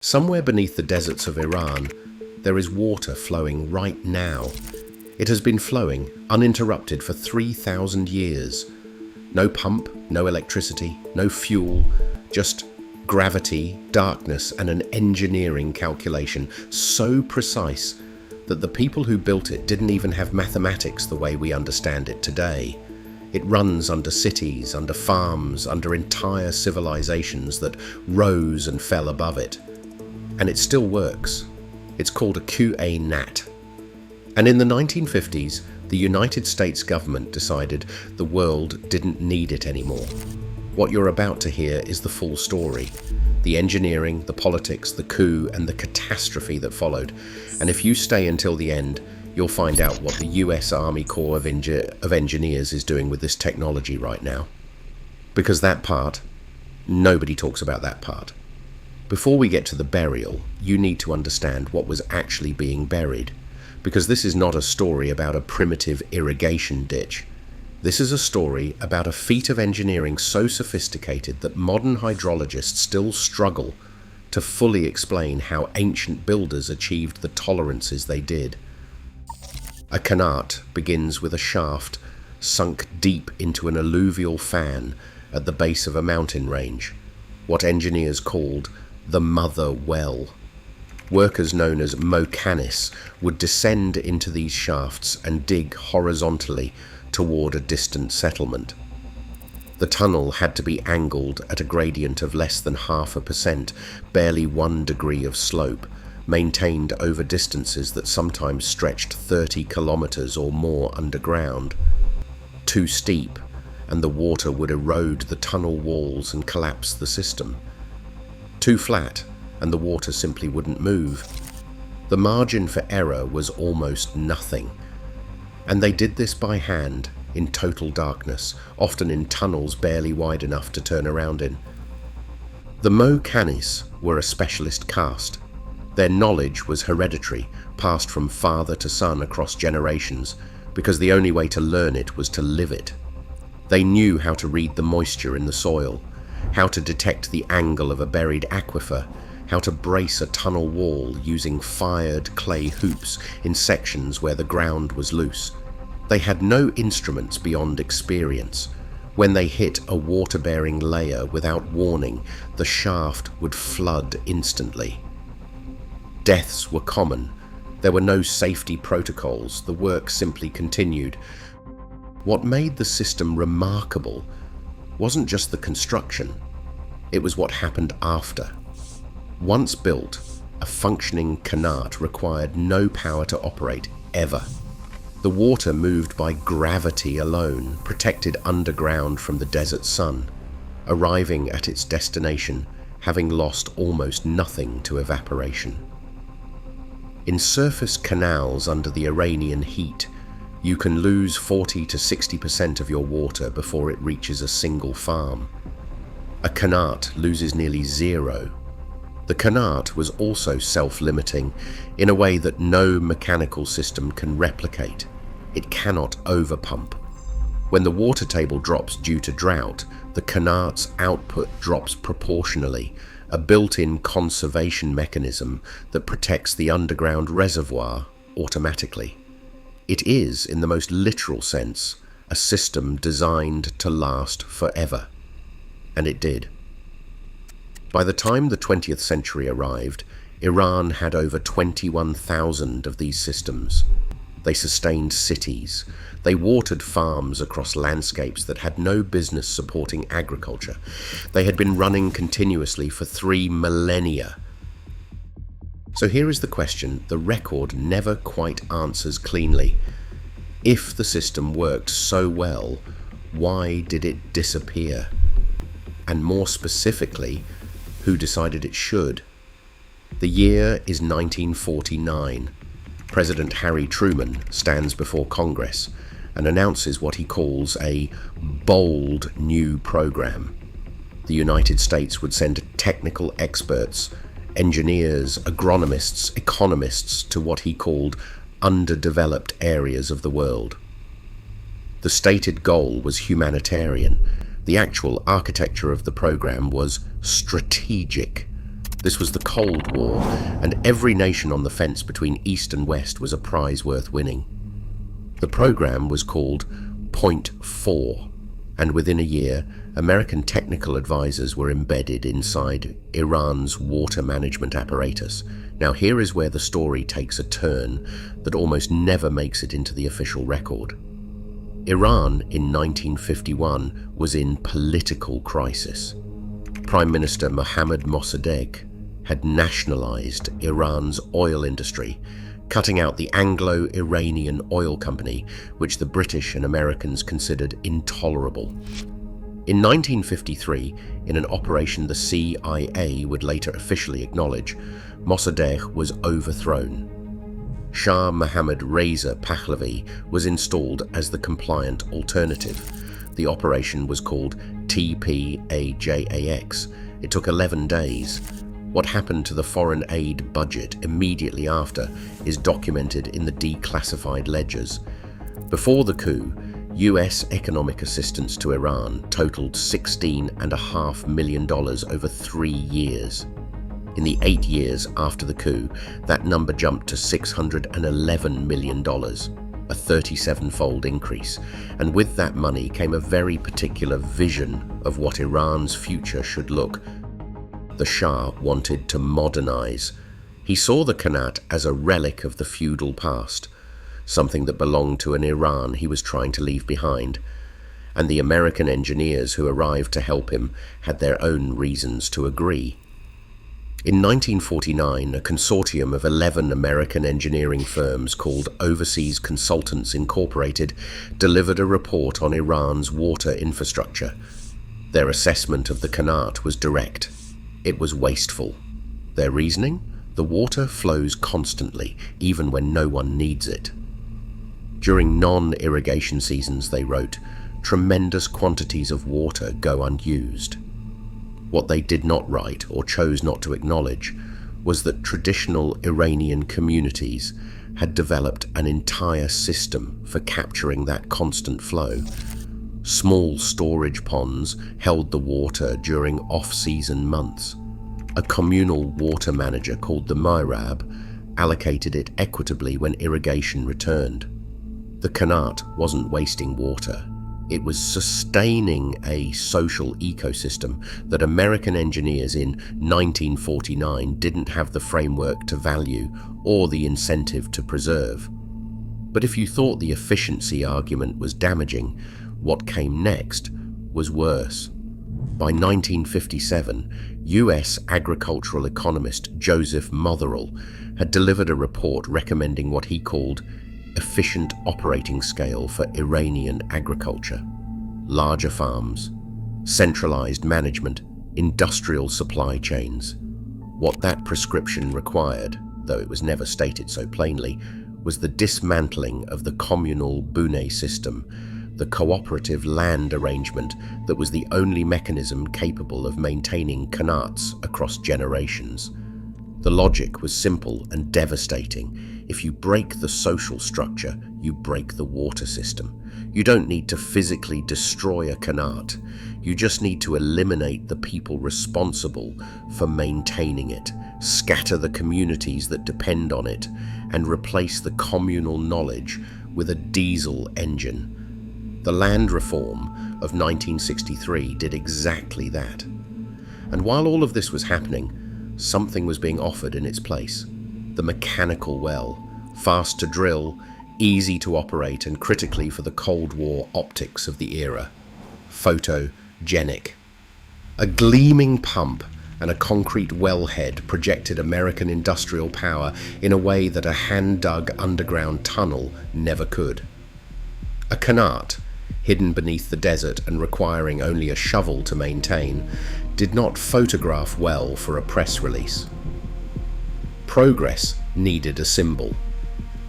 Somewhere beneath the deserts of Iran, there is water flowing right now. It has been flowing uninterrupted for 3,000 years. No pump, no electricity, no fuel, just gravity, darkness, and an engineering calculation so precise that the people who built it didn't even have mathematics the way we understand it today. It runs under cities, under farms, under entire civilizations that rose and fell above it. And it still works. It's called a qanat. And in the 1950s, the United States government decided the world didn't need it anymore. What you're about to hear is the full story. The engineering, the politics, the coup, and the catastrophe that followed. And if you stay until the end, you'll find out what the US Army Corps of Engineers is doing with this technology right now. Because that part, nobody talks about that part. Before we get to the burial, you need to understand what was actually being buried. Because this is not a story about a primitive irrigation ditch. This is a story about a feat of engineering so sophisticated that modern hydrologists still struggle to fully explain how ancient builders achieved the tolerances they did. A qanat begins with a shaft sunk deep into an alluvial fan at the base of a mountain range, what engineers called the mother well. Workers known as mechanists would descend into these shafts and dig horizontally toward a distant settlement. The tunnel had to be angled at a gradient of less than 0.5%, barely 1 degree of slope, maintained over distances that sometimes stretched 30 kilometers or more underground. Too steep, and the water would erode the tunnel walls and collapse the system. Too flat, and the water simply wouldn't move. The margin for error was almost nothing. And they did this by hand, in total darkness, often in tunnels barely wide enough to turn around in. The mechanists were a specialist caste. Their knowledge was hereditary, passed from father to son across generations, because the only way to learn it was to live it. They knew how to read the moisture in the soil, how to detect the angle of a buried aquifer, how to brace a tunnel wall using fired clay hoops in sections where the ground was loose. They had no instruments beyond experience. When they hit a water-bearing layer without warning, the shaft would flood instantly. Deaths were common. There were no safety protocols. The work simply continued. What made the system remarkable wasn't just the construction. It was what happened after. Once built, a functioning qanat required no power to operate, ever. The water moved by gravity alone, protected underground from the desert sun, arriving at its destination, having lost almost nothing to evaporation. In surface canals under the Iranian heat, you can lose 40 to 60% of your water before it reaches a single farm. A qanat loses nearly zero. The qanat was also self-limiting in a way that no mechanical system can replicate. It cannot overpump. When the water table drops due to drought, the qanat's output drops proportionally, a built-in conservation mechanism that protects the underground reservoir automatically. It is, in the most literal sense, a system designed to last forever. And it did. By the time the 20th century arrived, Iran had over 21,000 of these systems. They sustained cities. They watered farms across landscapes that had no business supporting agriculture. They had been running continuously for 3 millennia. So here is the question the record never quite answers cleanly. If the system worked so well, why did it disappear? And more specifically, who decided it should? The year is 1949. President Harry Truman stands before Congress and announces what he calls a bold new program. The United States would send technical experts, engineers, agronomists, economists to what he called underdeveloped areas of the world. The stated goal was humanitarian. The actual architecture of the program was strategic. This was the Cold War, and every nation on the fence between East and West was a prize worth winning. The program was called Point 4, and within a year, American technical advisors were embedded inside Iran's water management apparatus. Now here is where the story takes a turn that almost never makes it into the official record. Iran in 1951 was in political crisis. Prime Minister Mohammad Mossadegh had nationalized Iran's oil industry, cutting out the Anglo-Iranian Oil Company, which the British and Americans considered intolerable. In 1953, in an operation the CIA would later officially acknowledge, Mossadegh was overthrown. Shah Mohammad Reza Pahlavi was installed as the compliant alternative. The operation was called TPAJAX. It took 11 days. What happened to the foreign aid budget immediately after is documented in the declassified ledgers. Before the coup, US economic assistance to Iran totaled $16.5 million over 3 years. In the 8 years after the coup, that number jumped to $611 million, a 37-fold increase. And with that money came a very particular vision of what Iran's future should look. The Shah wanted to modernize. He saw the qanat as a relic of the feudal past, something that belonged to an Iran he was trying to leave behind. And the American engineers who arrived to help him had their own reasons to agree. In 1949, a consortium of 11 American engineering firms called Overseas Consultants Incorporated delivered a report on Iran's water infrastructure. Their assessment of the qanat was direct. It was wasteful. Their reasoning? The water flows constantly, even when no one needs it. During non-irrigation seasons, they wrote, tremendous quantities of water go unused. What they did not write or chose not to acknowledge was that traditional Iranian communities had developed an entire system for capturing that constant flow. Small storage ponds held the water during off-season months. A communal water manager called the Mirab allocated it equitably when irrigation returned. The qanat wasn't wasting water. It was sustaining a social ecosystem that American engineers in 1949 didn't have the framework to value or the incentive to preserve. But if you thought the efficiency argument was damaging, what came next was worse. By 1957, US agricultural economist Joseph Motherell had delivered a report recommending what he called efficient operating scale for Iranian agriculture. Larger farms, centralized management, industrial supply chains. What that prescription required, though it was never stated so plainly, was the dismantling of the communal Bune system, the cooperative land arrangement that was the only mechanism capable of maintaining qanats across generations. The logic was simple and devastating. If you break the social structure, you break the water system. You don't need to physically destroy a qanat. You just need to eliminate the people responsible for maintaining it, scatter the communities that depend on it, and replace the communal knowledge with a diesel engine. The land reform of 1963 did exactly that. And while all of this was happening, something was being offered in its place. The mechanical well, fast to drill, easy to operate, and critically for the Cold War optics of the era. Photogenic. A gleaming pump and a concrete wellhead projected American industrial power in a way that a hand-dug underground tunnel never could. A qanat, hidden beneath the desert and requiring only a shovel to maintain, did not photograph well for a press release. Progress needed a symbol,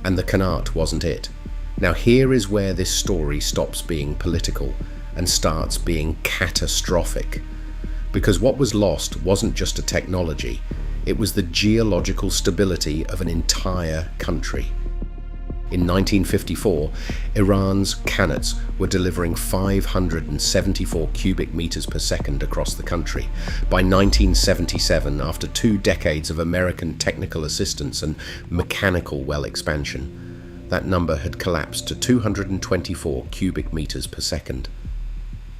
and the qanat wasn't it. Now here is where this story stops being political and starts being catastrophic, because what was lost wasn't just a technology, it was the geological stability of an entire country. In 1954, Iran's qanats were delivering 574 cubic meters per second across the country. By 1977, after 2 decades of American technical assistance and mechanical well expansion, that number had collapsed to 224 cubic meters per second,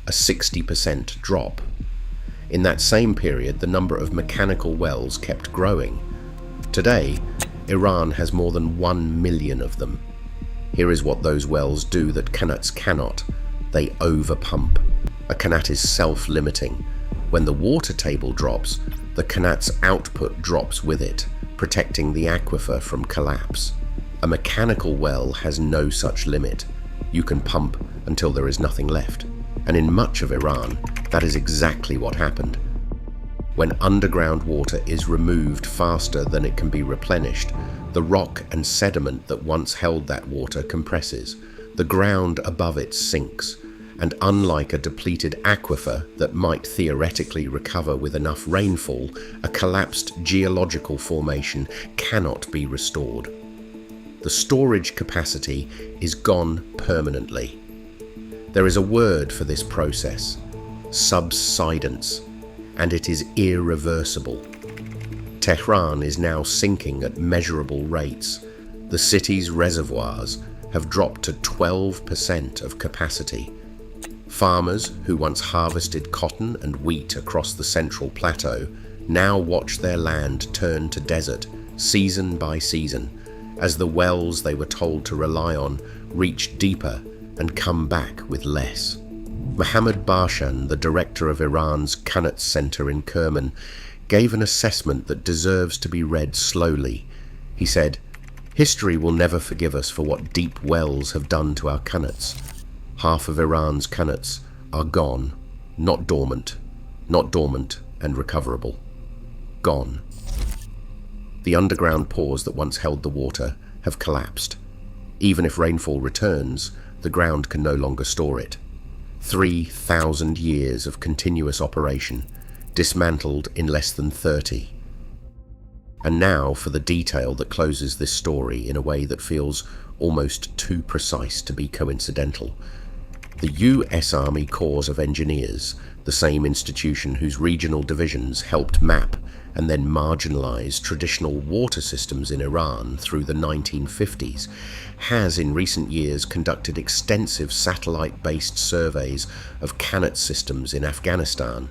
a 60% drop. In that same period, the number of mechanical wells kept growing. Today, Iran has more than 1 million of them. Here is what those wells do that qanats cannot. They overpump. A qanat is self-limiting. When the water table drops, the qanat's output drops with it, protecting the aquifer from collapse. A mechanical well has no such limit. You can pump until there is nothing left. And in much of Iran, that is exactly what happened. When underground water is removed faster than it can be replenished, the rock and sediment that once held that water compresses. The ground above it sinks, and unlike a depleted aquifer that might theoretically recover with enough rainfall, a collapsed geological formation cannot be restored. The storage capacity is gone permanently. There is a word for this process: subsidence, and it is irreversible. Tehran is now sinking at measurable rates. The city's reservoirs have dropped to 12% of capacity. Farmers who once harvested cotton and wheat across the central plateau now watch their land turn to desert season by season, as the wells they were told to rely on reach deeper and come back with less. Mohammad Barshan, the director of Iran's Qanat Center in Kerman, gave an assessment that deserves to be read slowly. He said, "History will never forgive us for what deep wells have done to our qanats. Half of Iran's qanats are gone, not dormant and recoverable. Gone. The underground pores that once held the water have collapsed. Even if rainfall returns, the ground can no longer store it. 3,000 years of continuous operation, dismantled in less than 30. And now for the detail that closes this story in a way that feels almost too precise to be coincidental. The US Army Corps of Engineers, the same institution whose regional divisions helped map and then marginalize traditional water systems in Iran through the 1950s, has in recent years conducted extensive satellite-based surveys of qanat systems in Afghanistan.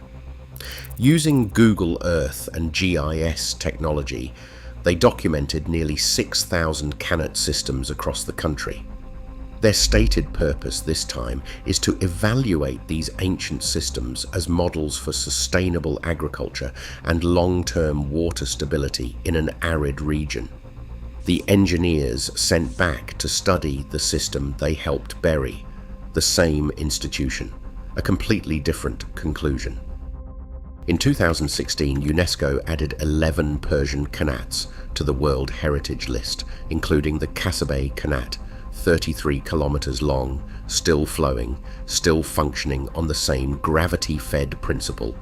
Using Google Earth and GIS technology, they documented nearly 6,000 qanat systems across the country. Their stated purpose this time is to evaluate these ancient systems as models for sustainable agriculture and long-term water stability in an arid region. The engineers sent back to study the system they helped bury, the same institution, a completely different conclusion. In 2016, UNESCO added 11 Persian qanats to the World Heritage List, including the Kasabeh Qanat, 33 kilometers long, still flowing, still functioning on the same gravity-fed principle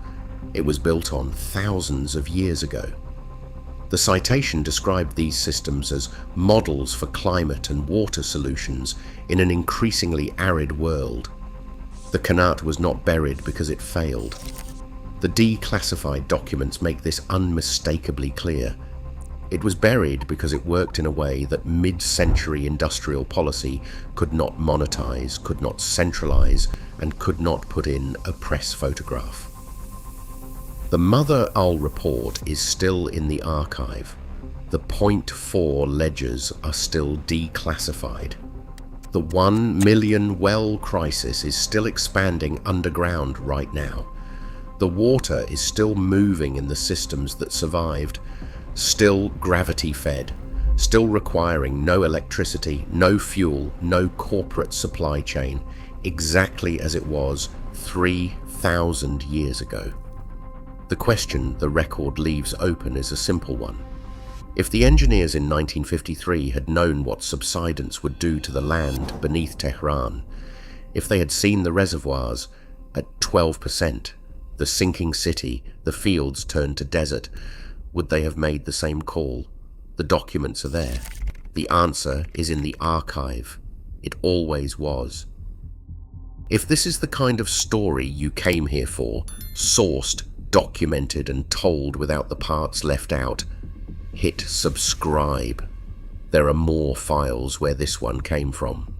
it was built on thousands of years ago. The citation described these systems as models for climate and water solutions in an increasingly arid world. The qanat was not buried because it failed. The declassified documents make this unmistakably clear. It was buried because it worked in a way that mid-century industrial policy could not monetize, could not centralize, and could not put in a press photograph. The Mother Al report is still in the archive. The .4 ledgers are still declassified. The 1 million well crisis is still expanding underground right now. The water is still moving in the systems that survived, still gravity-fed, still requiring no electricity, no fuel, no corporate supply chain, exactly as it was 3,000 years ago. The question the record leaves open is a simple one. If the engineers in 1953 had known what subsidence would do to the land beneath Tehran, if they had seen the reservoirs at 12%, the sinking city, the fields turned to desert, would they have made the same call? The documents are there. The answer is in the archive. It always was. If this is the kind of story you came here for, sourced, documented and told without the parts left out, hit subscribe. There are more files where this one came from.